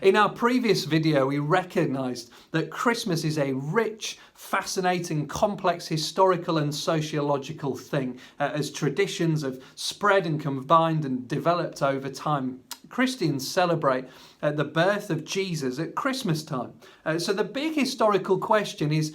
In our previous video, we recognised that Christmas is a rich, fascinating, complex historical and sociological thing as traditions have spread and combined and developed over time. Christians celebrate the birth of Jesus at Christmas time. So the big historical question is,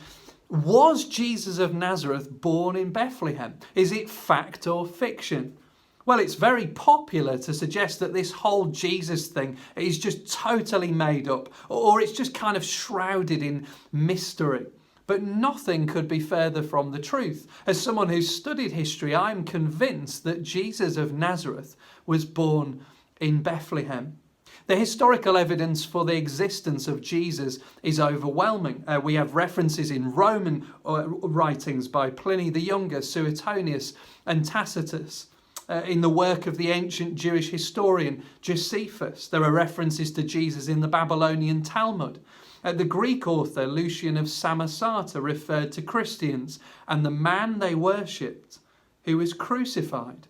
was Jesus of Nazareth born in Bethlehem? Is it fact or fiction? Well, it's very popular to suggest that this whole Jesus thing is just totally made up, or it's just kind of shrouded in mystery. But nothing could be further from the truth. As someone who's studied history, I'm convinced that Jesus of Nazareth was born in Bethlehem. The historical evidence for the existence of Jesus is overwhelming. We have references in Roman writings by Pliny the Younger, Suetonius and Tacitus. In the work of the ancient Jewish historian Josephus, there are references to Jesus in the Babylonian Talmud. The Greek author Lucian of Samosata referred to Christians and the man they worshipped who was crucified.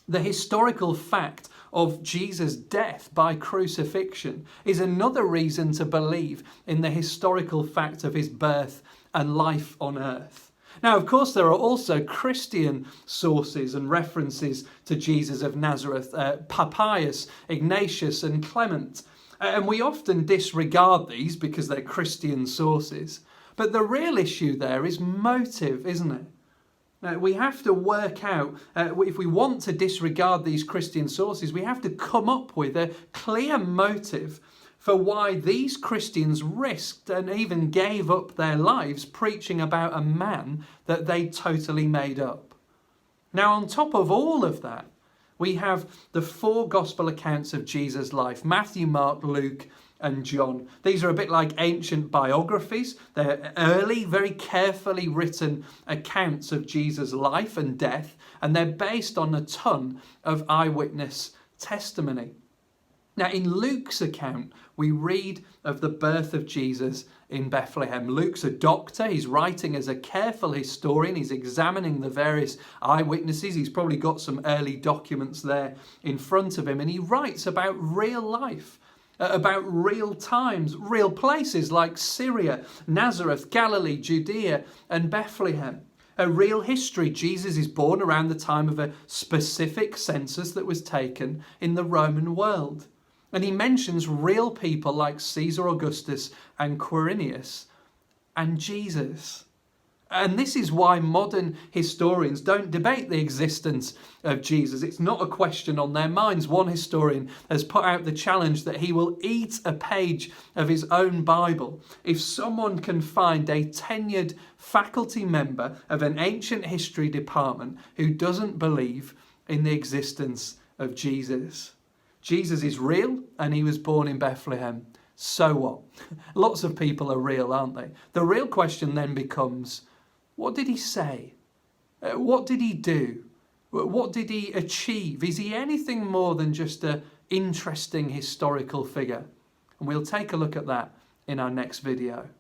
The historical fact of Jesus' death by crucifixion is another reason to believe in the historical fact of his birth and life on earth. Now, of course, there are also Christian sources and references to Jesus of Nazareth, Papias, Ignatius and Clement. And we often disregard these because they're Christian sources. But the real issue there is motive, isn't it? Now, we have to work out, if we want to disregard these Christian sources, we have to come up with a clear motive for why these Christians risked and even gave up their lives preaching about a man that they totally made up. Now, on top of all of that, we have the four gospel accounts of Jesus' life: Matthew, Mark, Luke and John. These are a bit like ancient biographies. They're early, very carefully written accounts of Jesus' life and death, and they're based on a ton of eyewitness testimony. Now, in Luke's account, we read of the birth of Jesus in Bethlehem. Luke's a doctor. He's writing as a careful historian. He's examining the various eyewitnesses. He's probably got some early documents there in front of him. And he writes about real life, about real times, real places like Syria, Nazareth, Galilee, Judea, and Bethlehem. A real history. Jesus is born around the time of a specific census that was taken in the Roman world. And he mentions real people like Caesar Augustus and Quirinius and Jesus. And this is why modern historians don't debate the existence of Jesus. It's not a question on their minds. One historian has put out the challenge that he will eat a page of his own Bible if someone can find a tenured faculty member of an ancient history department who doesn't believe in the existence of Jesus. Jesus is real and he was born in Bethlehem. So what? Lots of people are real, aren't they? The real question then becomes, what did he say? What did he do? What did he achieve? Is he anything more than just an interesting historical figure? And we'll take a look at that in our next video.